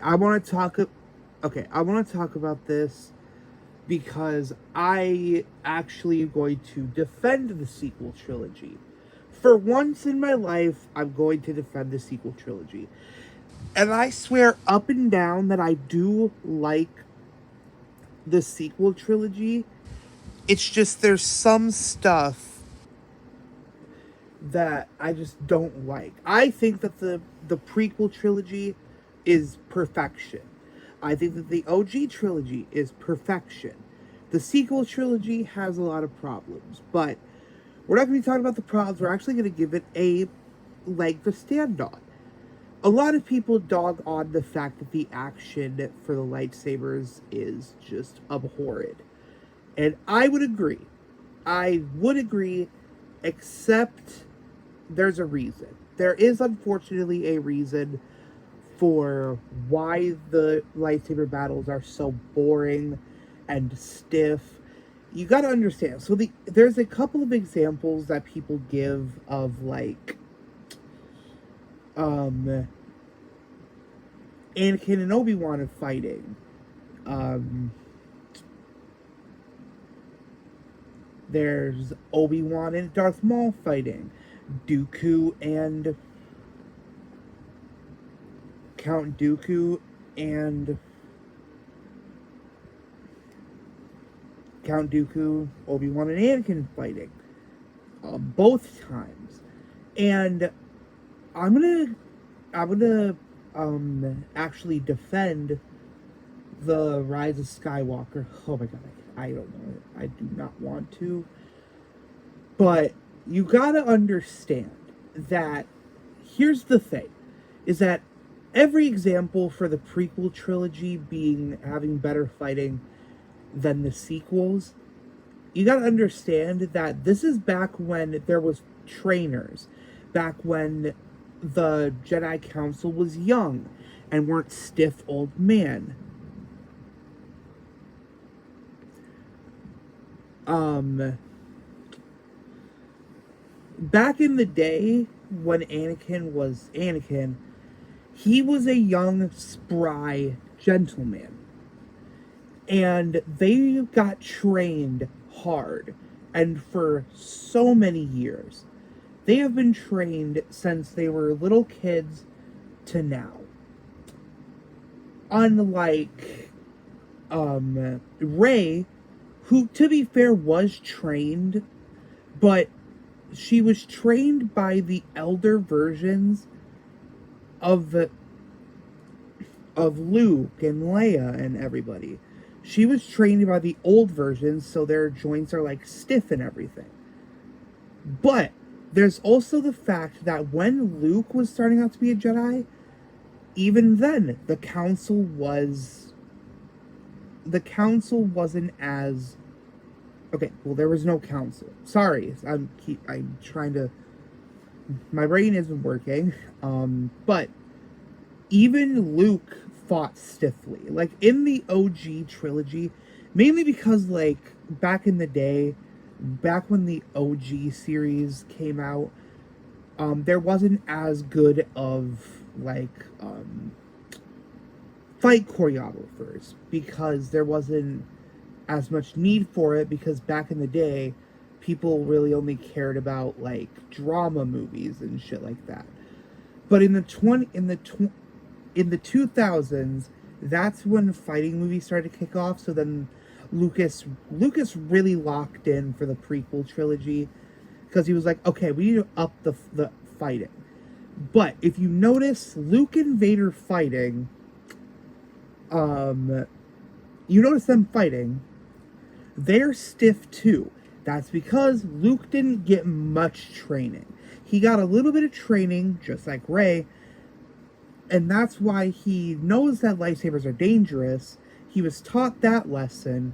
I want to talk. Okay, I want to talk about this because I actually am going to defend the sequel trilogy. For once in my life, I'm going to defend the sequel trilogy. And I swear up and down that I do like the sequel trilogy. It's just there's some stuff that I just don't like. I think that the prequel trilogy is perfection. I think that the OG trilogy is perfection. The sequel trilogy has a lot of problems, but we're not going to be talking about the problems. We're actually going to give it a leg to stand on. A lot of people dog on the fact that the action for the lightsabers is just abhorrent. And I would agree. I would agree, except there's a reason. There is unfortunately a reason for why the lightsaber battles are so boring and stiff. You got to understand. So there's a couple of examples that people give of like um Anakin and Obi-Wan are fighting. Um there's Obi-Wan and Darth Maul fighting. Dooku and Count Dooku and Obi-Wan and Anakin fighting. Both times. And I'm gonna actually defend the Rise of Skywalker. Oh my god, I don't know. I do not want to. But you gotta understand that here's the thing, is that every example for the prequel trilogy being having better fighting than the sequels, you gotta understand that this is back when there was trainers, back when the Jedi Council was young and weren't stiff old men. Um, Back in the day when Anakin was Anakin, he was a young, spry gentleman. And they got trained hard. And for so many years, they have been trained since they were little kids to now. Unlike Rey, who, to be fair, was trained, but she was trained by the elder versions of the of Luke and Leia and everybody. She was trained by the old versions, so their joints are like stiff and everything. But there's also the fact that when Luke was starting out to be a Jedi, even then the council wasn't as okay. Well, there was no council. Sorry, I'm trying to. My brain isn't working. But even Luke fought stiffly. Like in the OG trilogy, mainly because like back in the day, back when the OG series came out, there wasn't as good of like fight choreographers because there wasn't as much need for it because back in the day people really only cared about like drama movies and shit like that. But in the 2000s, that's when fighting movies started to kick off. So then Lucas really locked in for the prequel trilogy because he was like, okay, we need to up the fighting. But if you notice Luke and Vader fighting, you notice them fighting, they're stiff too. That's because Luke didn't get much training. He got a little bit of training, just like Rey, and that's why he knows that lightsabers are dangerous. He was taught that lesson,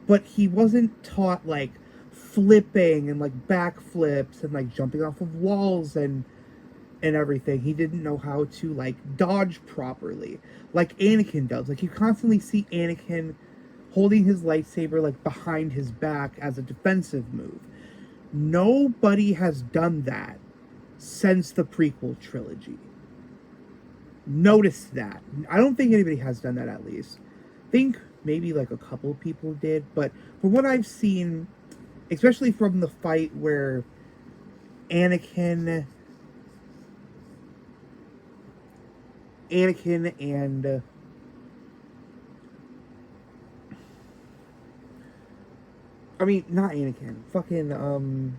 but he wasn't taught like flipping and like backflips and like jumping off of walls and everything. He didn't know how to like dodge properly like Anakin does. Like you constantly see Anakin holding his lightsaber like behind his back as a defensive move. Nobody has done that since the prequel trilogy. noticed that. I don't think anybody has done that, at least. I think maybe like a couple of people did, but from what I've seen, especially from the fight where Anakin and I mean, not Anakin, fucking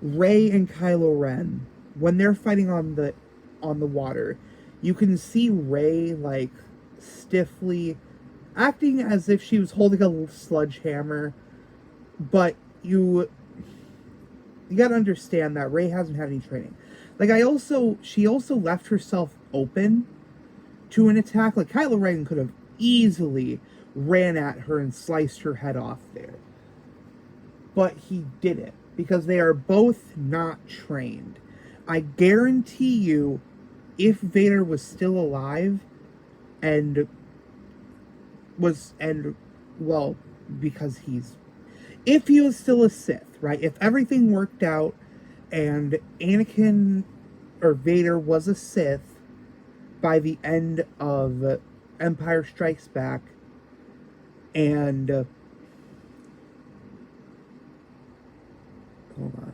Rey and Kylo Ren, when they're fighting on the water, you can see Rey like stiffly acting as if she was holding a sledgehammer, but you gotta understand that Rey hasn't had any training. Like she also left herself open to an attack. Like Kylo Ren could have easily ran at her and sliced her head off there, but he didn't because they are both not trained. I guarantee you, if Vader was still alive and well, because if he was still a Sith, right? If everything worked out and Anakin or Vader was a Sith by the end of Empire Strikes Back, and hold on,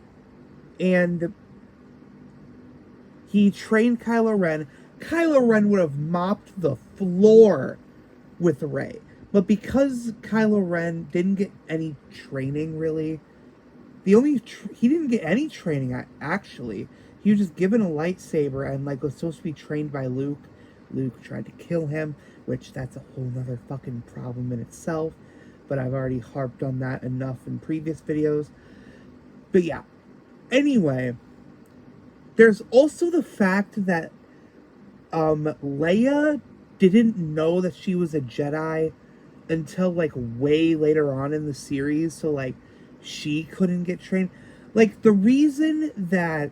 and he trained Kylo Ren, Kylo Ren would have mopped the floor with Rey. But because Kylo Ren didn't get any training, really, he didn't get any training, actually. He was just given a lightsaber and like was supposed to be trained by Luke. Luke tried to kill him, which that's a whole nother fucking problem in itself. But I've already harped on that enough in previous videos. But yeah. Anyway, there's also the fact that Leia didn't know that she was a Jedi until like way later on in the series, so like she couldn't get trained. Like the reason that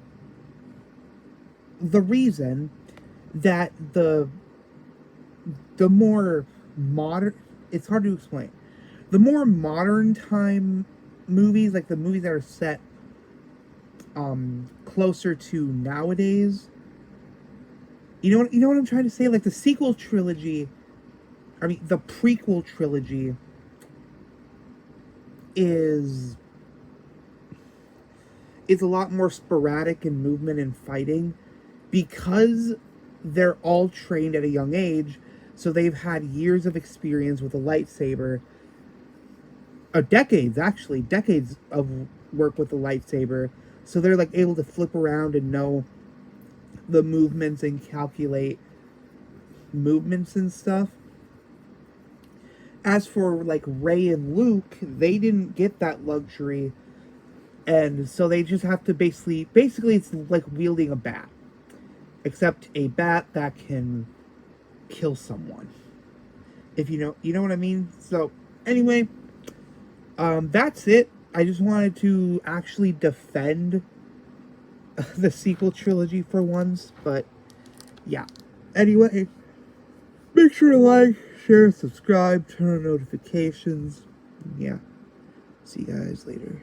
the more modern, it's hard to explain. The more modern time movies, like the movies that are set closer to nowadays, you know what I'm trying to say? Like the prequel trilogy is a lot more sporadic in movement and fighting because they're all trained at a young age, so they've had years of experience with a lightsaber, decades of work with a lightsaber, so they're like able to flip around and know the movements and calculate movements and stuff. As for like Rey and Luke, they didn't get that luxury, and so they just have to basically it's like wielding a bat, except a bat that can kill someone. If you know what I mean. So anyway, that's it. I just wanted to actually defend the sequel trilogy for once, but yeah. Anyway, make sure to like, share, subscribe, turn on notifications. Yeah. See you guys later.